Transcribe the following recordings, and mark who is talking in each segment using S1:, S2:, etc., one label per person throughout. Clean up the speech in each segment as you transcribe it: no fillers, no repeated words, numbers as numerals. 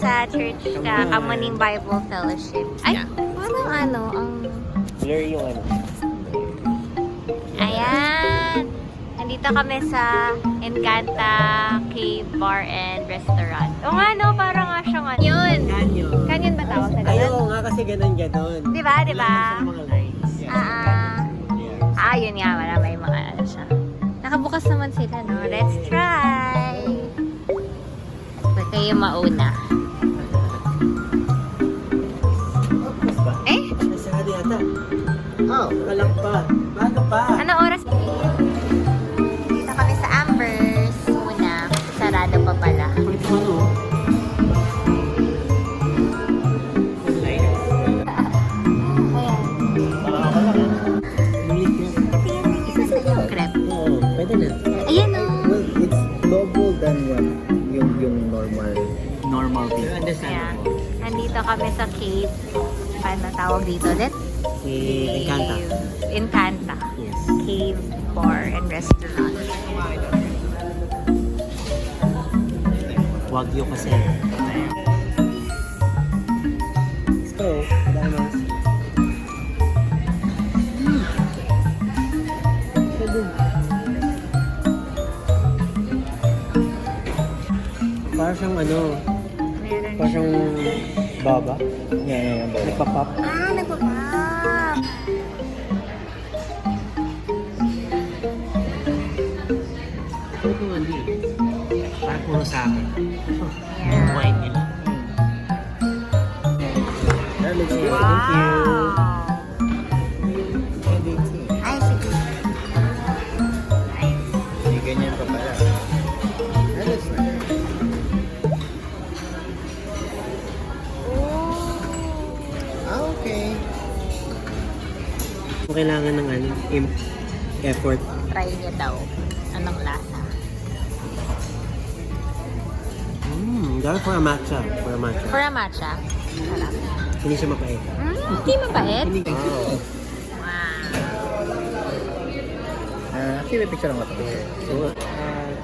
S1: sa church ka, Kamuning Bible Fellowship. Ay,
S2: Yeah.
S1: parang ang...
S2: Blur yung ano.
S1: Ayan! Nandito kami sa Encanta Cave Bar and Restaurant. O nga no, parang nga siyang ano. Yun!
S2: Canyon.
S1: Canyon ba tawag sa
S2: Ayaw
S1: ganun?
S2: nga kasi ganun.
S1: Diba, diba?
S2: Wala na sa mga lines.
S1: Yun nga, wala may mga ano siya. Nakabukas naman sila, no? Let's try! Huwag kayo mauna. Eh?
S2: Nasarado yata. Oh, kalang pa. Bago pa.
S1: Ano oras? Dito kami sa Amber's muna. Sarado pa pala.
S2: Kulit mo ano?
S1: Ayan.
S2: Baka ako lang. Ulit yun.
S1: Isa sa yung crepe.
S2: Oo, pwede na.
S1: Ayan o.
S3: Well, it's double than what yung normal
S2: Pero
S1: Ayan.
S2: understandable.
S1: Nandito kami sa cave. Ano tawag dito ulit?
S2: Encanta.
S1: Encanta.
S2: Yes.
S1: Cave Bar and Restaurant.
S2: Wagyu kasi. Let's go. Adamas. Parang siyang ano,
S1: Meron
S2: parang siyang baba.
S3: Yeah.
S2: Nagpa-pop.
S1: nagpapap.
S2: Ito yung hindi. Parang puro sa akin. Yung
S1: Yeah.
S2: wine nila.
S3: That looks good.
S1: Wow.
S2: Thank you.
S1: Ay, sige. Nice.
S3: May ganyan pa pala. That looks nice. Okay.
S2: Kung kailangan ng ano, effort.
S1: Try niyo daw. Anong lasa?
S2: Dahil for a matcha. For a matcha.
S1: For a matcha. Sarap.
S2: Hindi siya mapait.
S1: Hindi mabait.
S2: Hindi.
S3: Wow.
S1: Wow.
S3: Actually, may picture lang ako.
S2: So,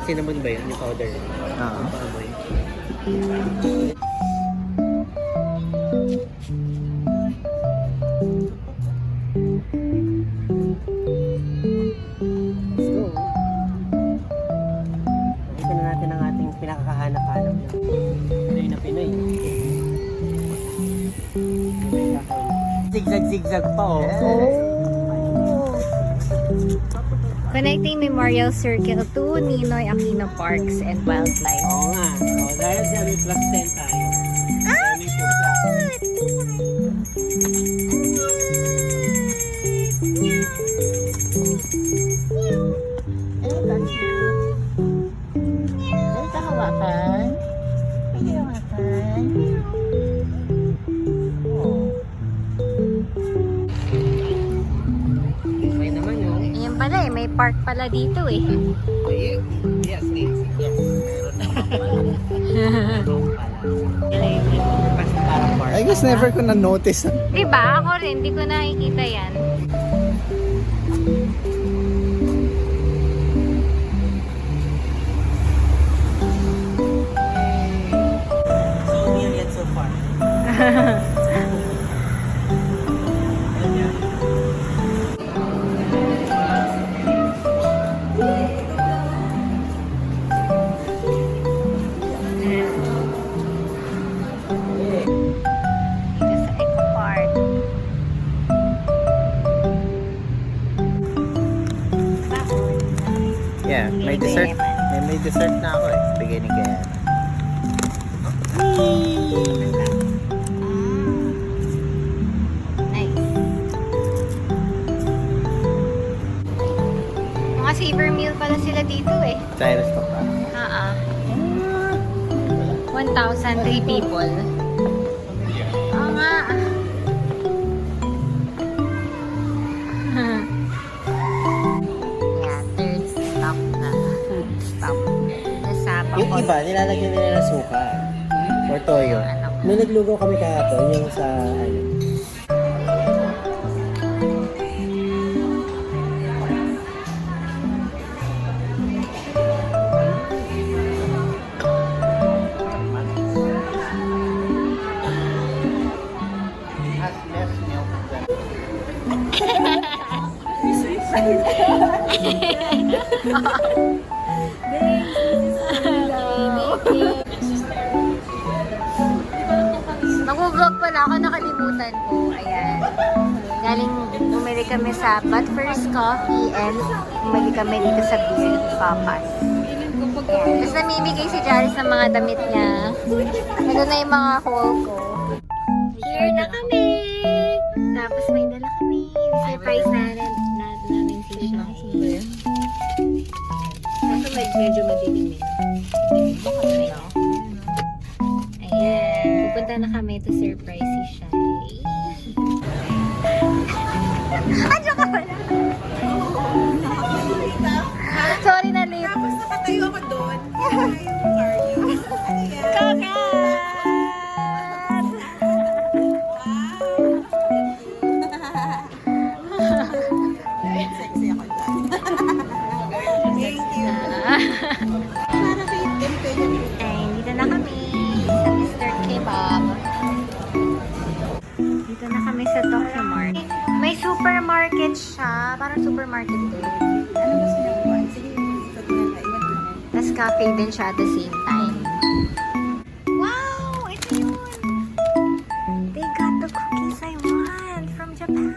S2: cinnamon ba yun? Yung powder.
S3: Oo.
S2: Paamoy. Let's go. Nakita na natin ang ating pinakakahanap-hanap niya. Pinoy na Pinoy. Zigzag-zigzag pa oh.
S1: Connecting Memorial Circle to Ninoy Aquino Parks and Wildlife.
S2: Oo nga. Oh, dahil dyan may plus 10 tayo. Dahil may pusa.
S1: Ano ba siya? Ay, kahawakan. Ay, kahawakan.
S2: Okay naman yun.
S1: Ayan pala eh, may park pala dito eh.
S3: Yes, yes.
S2: Parang park.
S3: I guess never ko na-notice.
S1: Diba? Ako rin, hindi ko nakikita yan.
S2: So near yet so far.
S1: Dito sa Eco Park. Bakit?
S3: Yeah, may dessert. May dessert na ako eh. Bigay ni Kaya.
S1: Nice. Mga saver meal pala sila dito eh.
S3: Cyrus pa pa.
S1: 1,003 people. Oo nga. Yeah, third stop na. Food stop. Sa
S2: Yung iba, nilalagyan nila ng suka. Or toyo.
S1: Ano?
S2: Nung naglugaw kami kahapon, yung sa ano,
S1: Mag-vlog pala ako, nakalimutan ko. Ayan. Galing, bumili kami sa But First Coffee and bumili kami dito sa Beer Papas. Tapos namimigay si Jaris ng mga damit niya. Ito na yung mga haul ko. Here na kami! Tapos may dala kami. Surprise namin si Shai. Kaso medyo madilim eh. Ayan. Pupunta na kami to surprise si Shai. Andiyan ka pala! Sorry na late.
S4: Tapos nakatayo ako doon. Yung cardio. Ano yan?
S1: Congrats!
S4: Sexy ako dyan. Thank you. Para kayo din kayo.
S1: Ay, dito na kami sa Mr. Kebab. Dito na kami sa Tokyo Mart. May supermarket siya. Parang supermarket din.
S4: Ano gusto niyo ba? Sige, ikot na tayo. Iwan ko.
S1: Tapos cafe din siya at the same time. Wow! Ito yun! They got the cookies I want from Japan.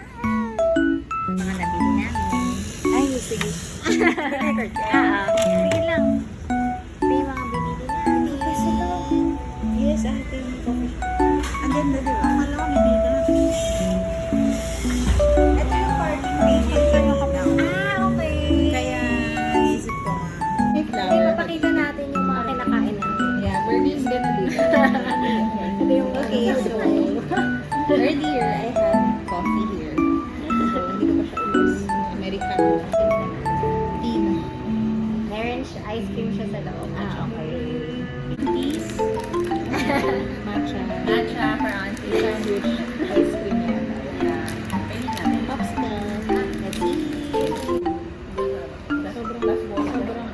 S1: Mga nabili namin.
S4: Ay, sige. Record ka.
S1: Sige lang. Ito yung mga binili namin.
S4: Yes, ate. Coffee. Ang ganda, di ba? Akala ko bibili ka na. Ito yung parking page. Ito yung kapag.
S1: Okay.
S4: Kaya, naisip ko nga. May
S1: Hindi,
S4: flower.
S1: mapakita natin yung mga kinakain natin.
S4: Yeah, Birdie's gonna be
S1: Ito yung
S4: okay, so earlier I had coffee here. So hindi ko pa siya ubos. Americano. Tea.
S1: meron siya, ice cream siya sa loob.
S4: Okay. Teas. Matcha. Matcha for auntie. Sandwich. Ice cream yan. Yeah. Pwede natin. Popsicle. Let's eat. Sobrang last wall. Sobrang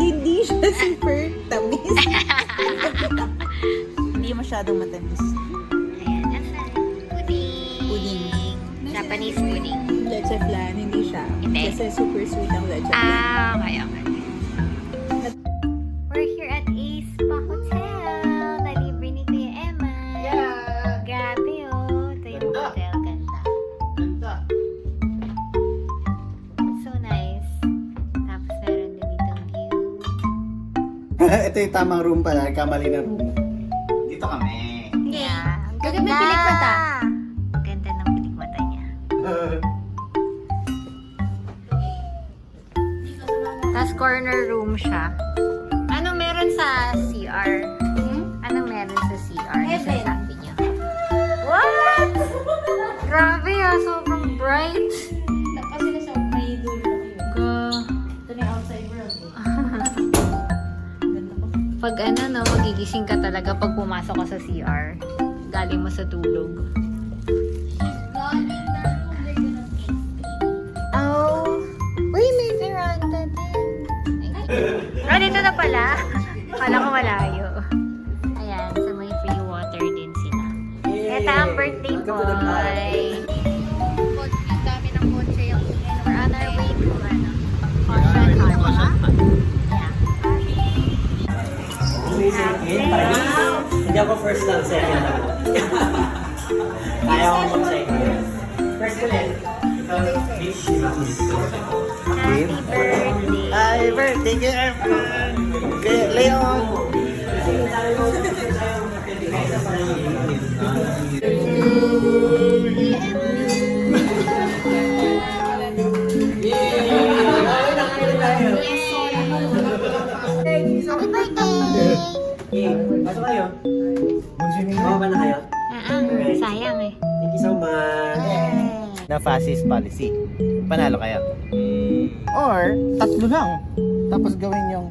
S4: Hindi siya super tamis. Hindi masyadong matamis.
S1: Ayan, nasa pudding.
S4: Pudding.
S1: Japanese pudding.
S4: Leche flan, hindi siya.
S1: Hindi.
S4: Kasi super sweet ang leche flan.
S1: Okay. We're here at Ace Spa Hotel. Nalibre ni Kuya Emma.
S4: Yeah.
S1: Grabe oh. Ito yung hotel. Ganda. So nice. Tapos meron din ditong view.
S3: Ito yung tamang room pala, kamali na room. Dito kami.
S1: Yeah. Ang
S4: Ganda ng pilikmata.
S1: Ang ganda ng pilikmata niya. Tapos corner room siya. Anong meron sa CR? Anong meron sa CR? Nasasabi niyo? What? Grabe ah, sobrang bright.
S4: Kasi nasa may dulo lang yun.
S1: Go.
S4: Ito na yung outside world eh. Ganda ko.
S1: Pag magigising ka talaga pag pumasok ka sa CR. Galing mo sa tulog. Oh. Uy, may veranda din. Dito na pala. Kala ko malayo. Ayan, sa may free water din sila. Ito ang birthday boy. Ang dami ng kotse yung we're on our way to
S2: Hindi ako first lang, second ako. Kaya ko mag-second. First ulit.
S1: Happy birthday.
S3: Happy birthday, girlfriend! Leon!
S1: Happy birthday!
S2: Okay, pasok kayo. Bumaba na kayo.
S1: Sayang eh.
S2: Thank you so much.
S3: Na fascist policy. Panalo kayo. Or, tatlo lang. Tapos gawin yung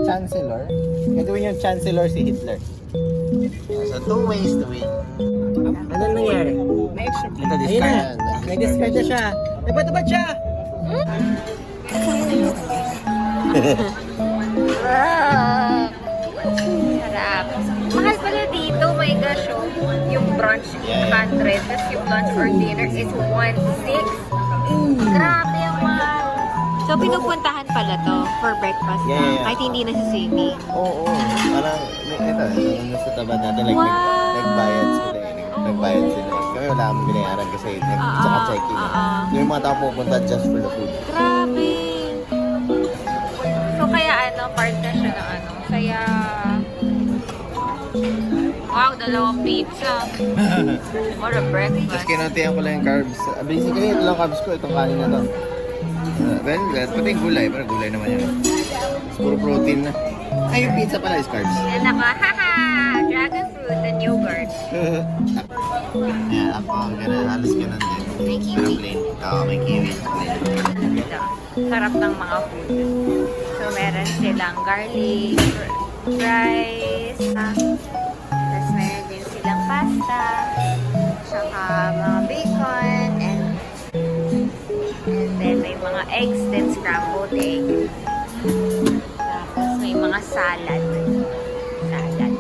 S3: chancellor. Gagawin yung chancellor si Hitler. So, 2 ways to win.
S2: Anong nangyari?
S4: May extra
S3: Ito,
S2: Ayun na.
S3: discard.
S2: Nag-discard na siya. Nagpatupad siya.
S1: Wow! Crab. Mahal pala dito, my gosh. Oh. Yung brunch, 800. Tapos yung lunch or dinner is 1,600. Grabe ang mahal. So, pinupuntahan pala to for breakfast
S3: Yeah,
S1: na.
S3: yeah.
S1: Kahit hindi na sa swimming.
S3: Oo. Parang, ito, nung nasa tabad natin, like,
S1: Wow.
S3: nagbayad sila eh. Nagbayad sila eh. Kami wala kami binayaran kasi tsaka check-in. Yung mga tao pupunta just for the food.
S1: Grabe. So, kaya part na siya ng Kaya... Wow, dalawang pizza. What a
S3: Tapos
S1: breakfast.
S3: kinuntihan ko lang yung carbs. Basically, ito lang carbs ko. Itong kanin na to. Well, pati yung gulay. Pero gulay naman yan. Puro protein na. Ay, yung pizza pala is carbs.
S1: And ako, haha! Dragon fruit and yogurt.
S3: Yeah, ako halos ganun din.
S1: May kiwi.
S3: Pero plain. Oo, may kiwi.
S1: Ito, sarap ng mga food. So, meron silang garlic, rice, tapos meron din silang pasta, tsaka mga bacon, and then may mga eggs din, scrambled egg. Tapos may mga salad. Salad.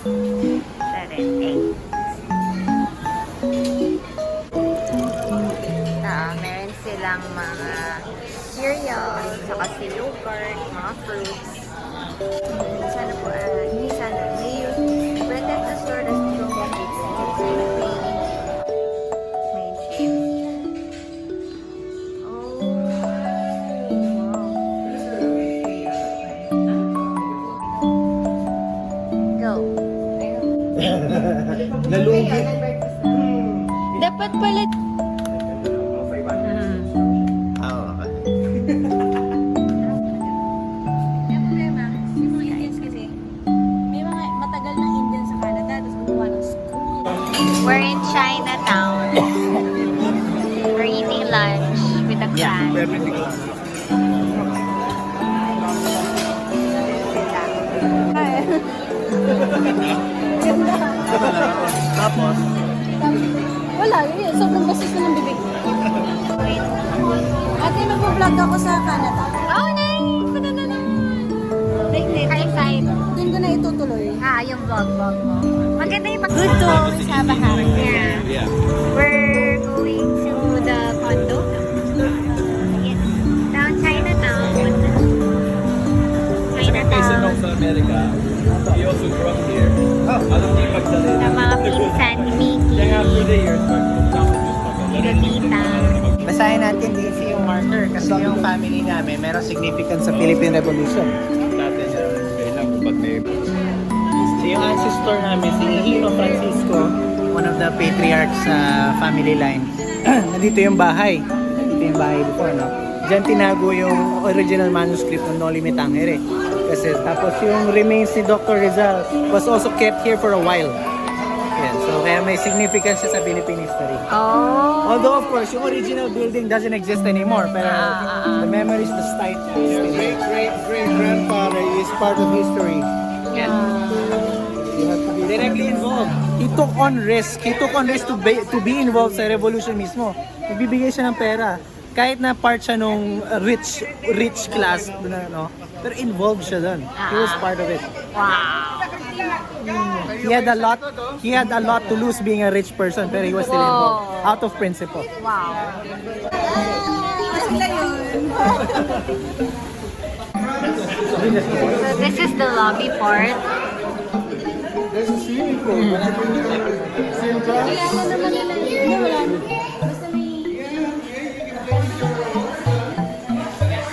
S1: Ito rin, egg. Meron silang mga cereal, saka si yogurt, mga fruits. Sana po, hindi sana. May breaded na store na strong cakes. May chip. Oh. Wow. Go.
S3: Nalugi.
S1: Dapat pala.
S3: Ah, okay.
S4: May problema. Yung mga Indians kasi, may mga matagal na Indian sa Canada, tapos gumawa ng school.
S1: We're in Chinatown. We're eating lunch with the clan.
S3: Tapos,
S4: Wala, yun. Sobrang basis na ng bibig. Ate, nag-vlog ako sa Canada.
S1: Oh, nice! Pata na naman! Ka-excite.
S4: Doon ko na itutuloy.
S1: Yung vlog mo. Maganda yung Good to always have a happy. Yeah. We're going to the condo. Yes. Down Chinatown. Chinatown.
S5: Sa Amerika. He also grew up here. Alam niya Magdalena.
S1: Sa mga pinsan ni Mickey.
S5: Kaya nga through the years,
S1: Tita Tita.
S3: basahin natin DC yung marker kasi yung family namin merong significance sa Philippine Revolution.
S5: natin kailan ba't may
S3: So yung ancestor namin, si Hino Francisco, one of the patriarchs sa family line. Nandito yung bahay. Nandito yung bahay before, no? Diyan tinago yung original manuscript ng Noli Me Tangere. Kasi tapos yung remains ni Dr. Rizal was also kept here for a while. Yan. So kaya may significance siya sa Philippine history.
S1: Oh.
S3: Although of course, yung original building doesn't exist anymore. Pero the memories, the site, your great-great-great-grandfather is part of history. You have to be directly involved. He took on risk. He took on risk to be involved sa revolution mismo. Nagbibigay siya ng pera. Kahit na part siya nung rich class, no? Pero involved siya doon. He was part of it.
S1: Wow.
S3: He had a lot to lose being a rich person, pero he was still involved out of principle.
S1: Wow. So this is the lobby part.
S3: There's a swimming pool.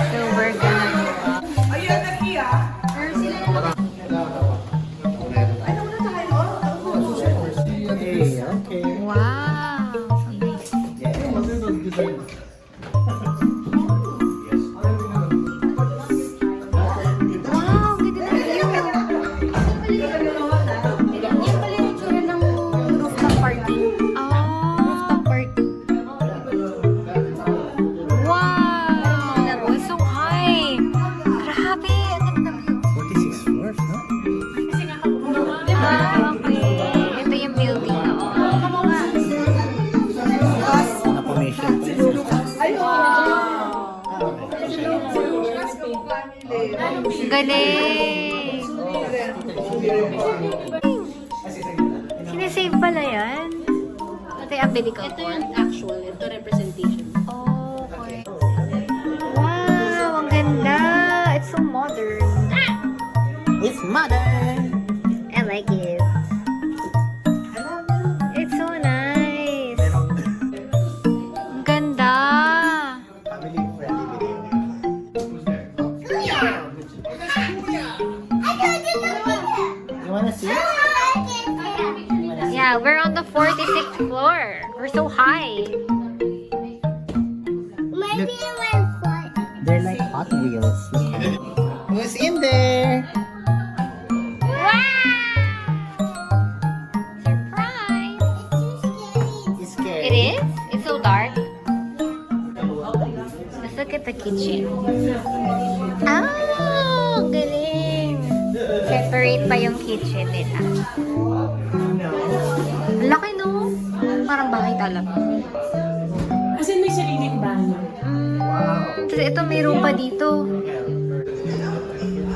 S1: So we're gonna
S3: Hey, okay.
S1: wow. Wow, ganda ng view.
S4: Yan pala yung tsura ng rooftop party.
S1: Ah.
S4: Rooftop party.
S1: galing! Sinisave pala yan? Ito yung umbilical
S4: Ito
S1: cord.
S4: yung actual, ito representation.
S1: Oh, okay. Wow, ang ganda! It's so modern.
S3: It's modern!
S1: I like it. It's so nice. Ang ganda!
S3: Family friendly video. You wanna see?
S1: Yeah, we're on the 46th floor. We're so high.
S3: They're like Hot Wheels. Who's in there?
S1: Wow! Surprise!
S3: It's scary.
S1: It is? It's so dark. Let's look at the kitchen. Oh, galing! Separate pa yung kitchen nila. Ang laki, no? Parang bahay talaga.
S4: Kasi may sariling banyo.
S1: Kasi ito may room pa dito.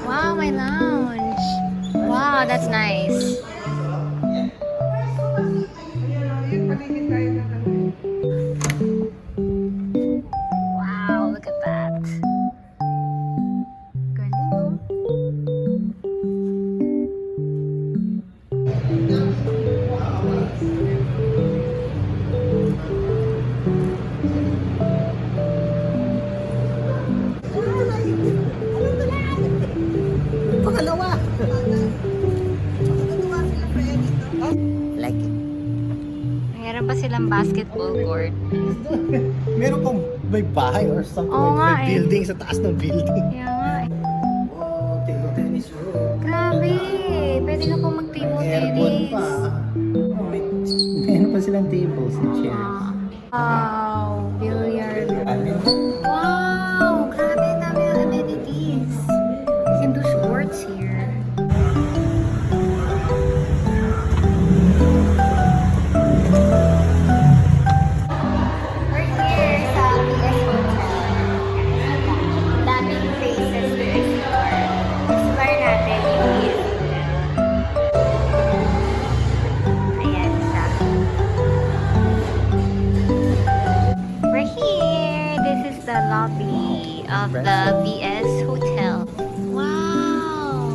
S1: Wow, may lounge. Wow, that's nice. Wow, look at that. Galing, oh.
S3: Pangalawa! Like it.
S1: Meron pa silang basketball court.
S3: Meron pang may bahay or something.
S1: Oo nga
S3: may
S1: eh.
S3: building sa taas ng building.
S1: Kaya nga eh.
S3: Oh, table tennis room.
S1: Grabe! Pwede ka pong mag-table
S3: Aircon
S1: tennis.
S3: pa. Oh, meron pa silang tables and chairs.
S1: Wow! Billiard. Wow! Grabe, dami ng amenities. You can do sports here. We're here sa PS Hotel. Daming places to explore. Explore natin yung PS Hotel. Ayan siya. We're here. This is the lobby of the VS Hotel. Wow!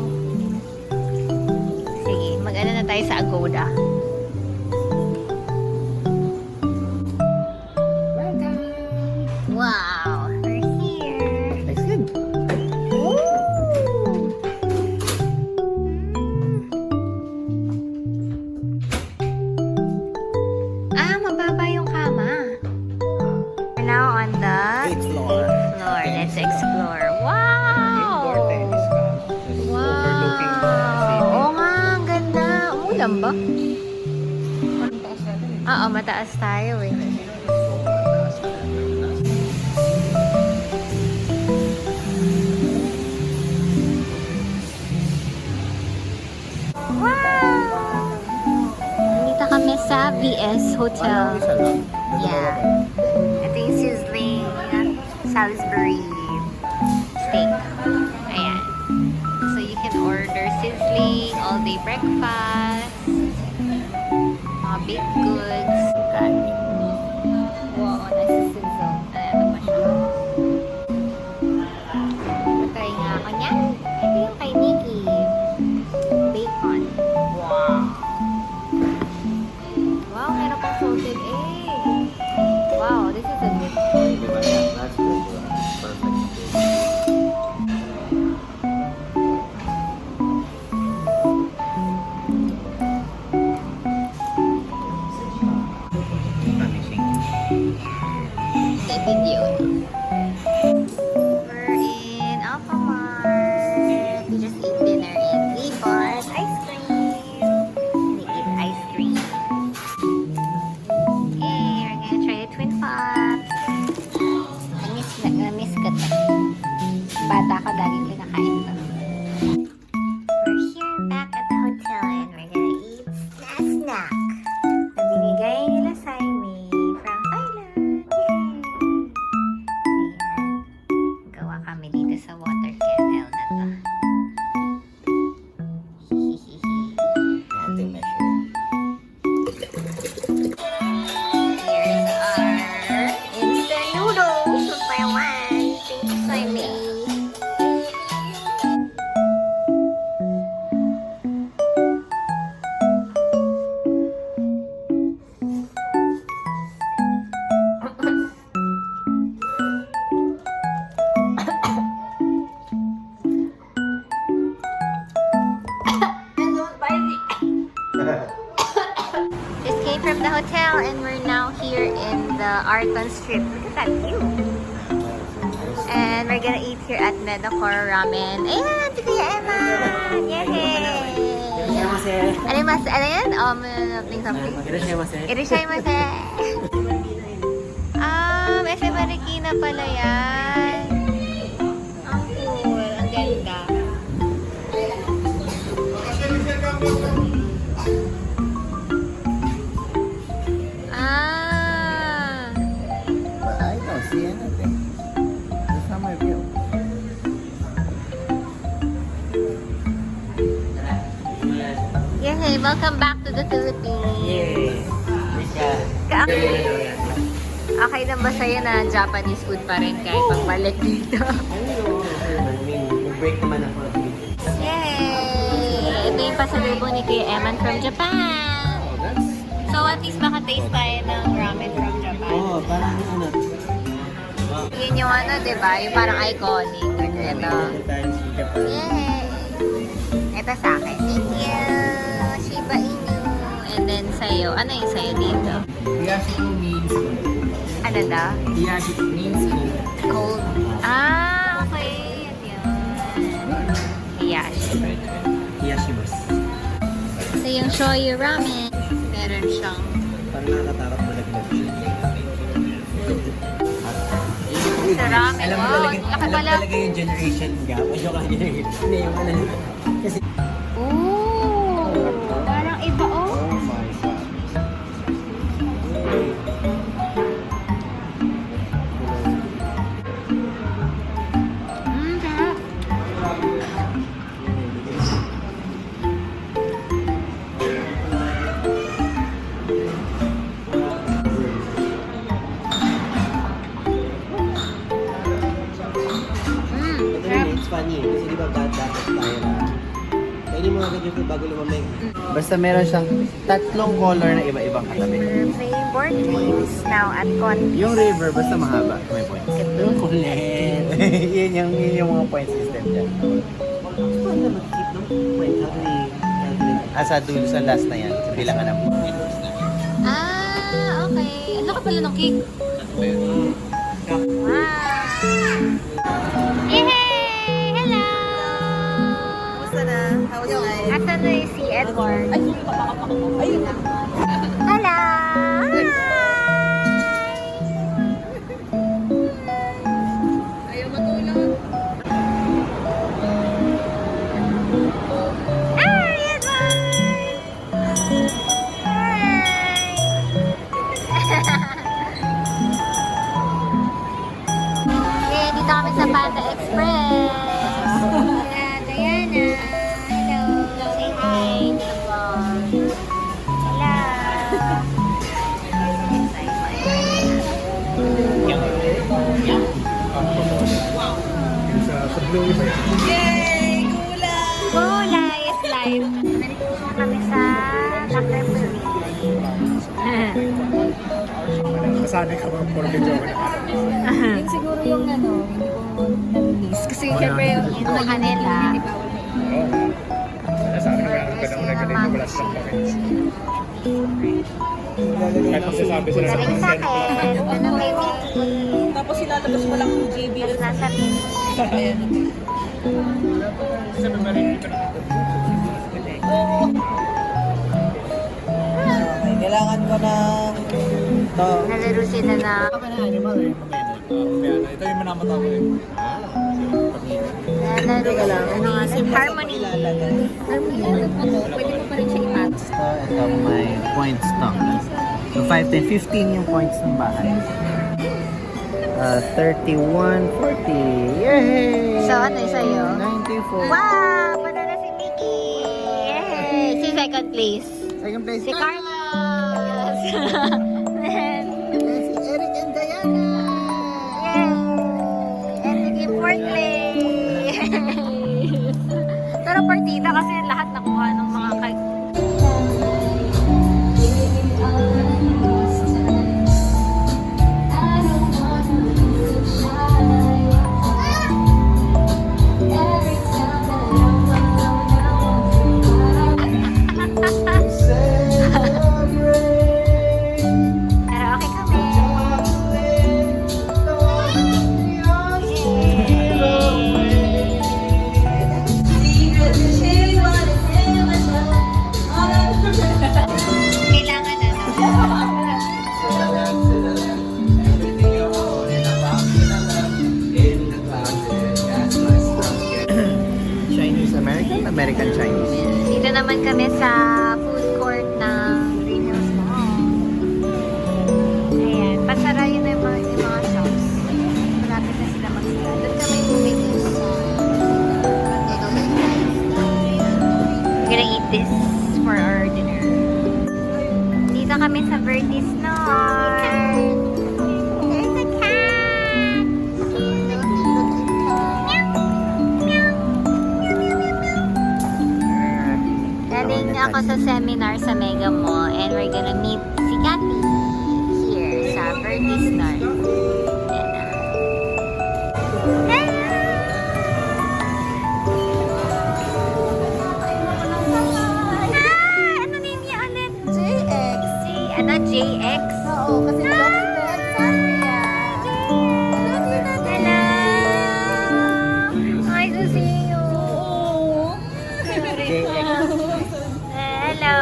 S1: Sige, mag-ano na tayo sa Agoda. Wow! We're here.
S3: That's good.
S1: Mababa yung kama. We're now on the
S3: 8th floor.
S1: floor. Let's explore.
S3: Indoor
S1: Wow!
S3: tennis ka. Just overlooking the city.
S1: Oo nga, ang ganda. Umulan ba? Oo, mataas tayo eh. Wow! Nandito kami sa VS Hotel.
S3: Isa lang.
S1: Yeah. Ito yung sizzling Salisbury steak. Ayan. So you can order sizzling, all-day breakfast, mga baked goods.
S3: Kanin.
S1: Wow, nasa-sizzle. Ano pa siya? Matry nga ako niyan. Ito yung kay Nikki. Bacon. Wow. Wow, meron pang salted egg. Wow, this is a good
S3: Diba? That's good. Perfect.
S1: away from the hotel and we're now here in the Arton Strip. Look at that view. And we're gonna eat here at Medacor Ramen. Ayan, si Kuya Emma! Yay! Ano yan? Something. Irashaimase. SM Marikina pala yan. Ang cool. Ang ganda.
S3: I don't see anything. That's not my view.
S1: Yay! Welcome back to the Philippines. Okay lang ba sa'yo na Japanese food pa rin kahit pagbalik dito?
S2: Break naman ako.
S1: Yay! Ito yung pasalubong ni Kuya Eman from Japan. So at least makataste tayo ng ramen from Japan.
S2: Oo, parang ano.
S1: Yun yung ano, diba? Yung parang iconic. Ito. Yay! Ito sa akin. Thank you! Shiba Inu. And then sa'yo. Ano yung sa'yo dito?
S2: Hiyashiko means
S1: Ano daw?
S2: Hiyashiko means
S1: Cold. Okay. Yan. Hiyashi.
S2: Hiyashibas.
S1: So yung shoyu ramen, meron siyang
S2: Parang nakakatakot malaglag siya.
S1: sa ramen.
S2: Alam mo
S1: Wow,
S2: talaga,
S1: laki
S2: alam
S1: pala.
S2: talaga yung generation gap. O joke lang generation. Hindi yung ano. Kasi
S1: Ooh, parang iba oh.
S3: Oh my God.
S1: Sarap.
S2: ito rin, it's funny. Kasi di ba dapat tayo na kainin mo agad yung food bago lumamig.
S3: Basta meron siyang tatlong color na iba-ibang katabi.
S1: We're playing board games now at Conti.
S3: Yung river, basta mahaba, may points.
S2: Yung kulit.
S3: yun yung mga point system dyan.
S2: Paano na mag-keep ng point? How do we calculate?
S3: Sa dulo sa last na yan, sa bilangan ng points.
S1: Okay. Ang laki pala ng cake. Wow. Yay! Hello!
S4: Kumusta na? How was life?
S1: Asan na si Edward?
S4: Ayun na.
S1: Hello!
S4: Ayaw matulog.
S1: Hi, Edward! Hi! Dito kami sa Panda Express. Diana. Hello. Say hi to the vlog. Hello.
S4: Yay! Gula!
S1: Kulay is live. Nandito kami sa Dr. Puri.
S5: Masanay ka bang puro video ka na?
S4: Yun siguro yung ano, hindi ko na-miss. Kasi syempre yung
S1: Yung sa kanila.
S5: Oo. Sa akin meron ka naman nagaling wala silang points. Kahit magsasabi sila sa
S1: Galing sa
S5: content.
S1: akin. Ano kay Mickey?
S4: tapos ilalabas mo lang yung JBL.
S1: Tapos nasa Mickey.
S4: Ayan.
S5: Sabi ba rin ka na?
S2: Okay, kailangan ko ng ito.
S1: Nalaro sila na
S5: Kami na animal eh. Ito yung manamata ko eh.
S1: nalaro ano nga, Harmony.
S4: Pwede mo pa rin siya i-match.
S3: Ito may points to. So 5, 10, 15 yung points ng bahay. 31, 40. Yay!
S1: So ano yung sa'yo?
S3: 94.
S1: Wow! Panalo si Mickey! Yay! Si second place.
S3: Second place.
S1: Si Carlos! Then,
S3: Si Eric and Diana.
S1: yay! And naging fourth place! Pero partida kasi lahat nakuha ng mga kay...
S3: American Chinese.
S1: Dito naman kami sa food court ng Green Hills Mall. Ayan, pasara yun yung mga shops. Malapit na sila mag-sila. Doon kami bumili sa We're gonna eat this for our dinner. Dito kami sa Vertis North. There's a cat! Galing ako sa seminar sa Mega Mall and we're gonna meet si Cathy here sa Vertis North. Ayan na. Ano name niya ulit?
S4: JX.
S1: Ano, JX?
S4: Oo, kasi Dog Sandria.
S1: Hello! Nice to see you! Hello!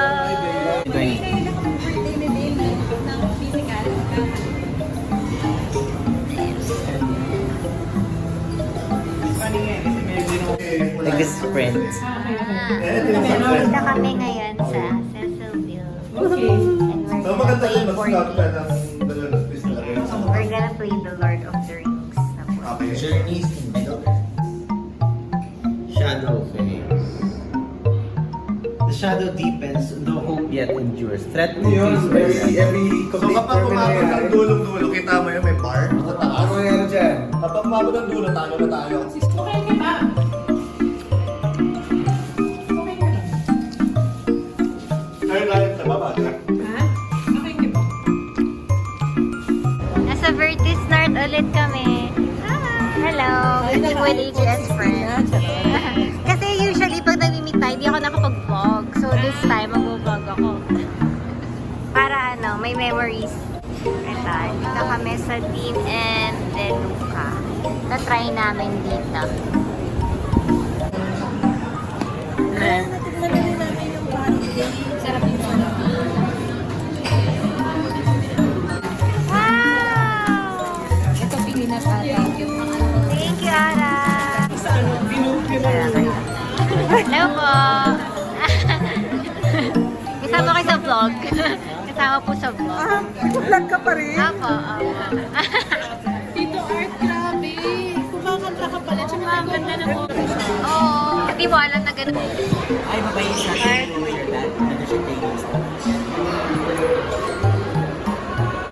S3: Like this friend.
S1: Nandito kami ngayon sa Cecilville.
S6: Okay.
S1: And
S6: So
S1: we're
S6: maganda
S1: gonna
S6: yun,
S1: play
S6: mag-start
S1: 4D.
S6: ka ng dalawang twist na rin.
S1: We're gonna play the Lord of the Rings. na board.
S6: Okay.
S3: Journeys in Middle Earth. Shadow phase. The shadow deepens, no hope yet endures. Threat to
S6: Yun,
S3: face
S6: so kapag umabot ng dulong-dulo, kita mo yun, may bar sa taas.
S3: Ano yan dyan?
S6: Kapag umabot ng dulo, talo na tayo.
S4: Okay ka ba? Okay ka lang.
S6: Ayun lang, sa baba.
S4: Ha? Okay ka ba?
S1: Nasa Vertis North ulit kami. Hello! Meeting with AGS friends. Kasi usually pag nag-meet tayo, hindi ako nakapag-vlog. So this time, mag-vlog ako. Para ano, may memories. Ito, dito kami sa Dean and De Luca. Na-try namin dito.
S4: Sarap yung sarap.
S1: Wow!
S4: Ito pilinas Thank you.
S1: Thank you, Ara! Hello po! Kasama kayo sa vlog. Kasama po sa vlog.
S4: Vlog ka pa rin?
S1: Opo, opo.
S4: Tito Art, grabe. Kumakanta ka pala. Tsaka ang ganda ng photo.
S1: Oo, hindi mo alam na ganun.
S2: Ay, babae siya. Your dad. Ano siya kayo?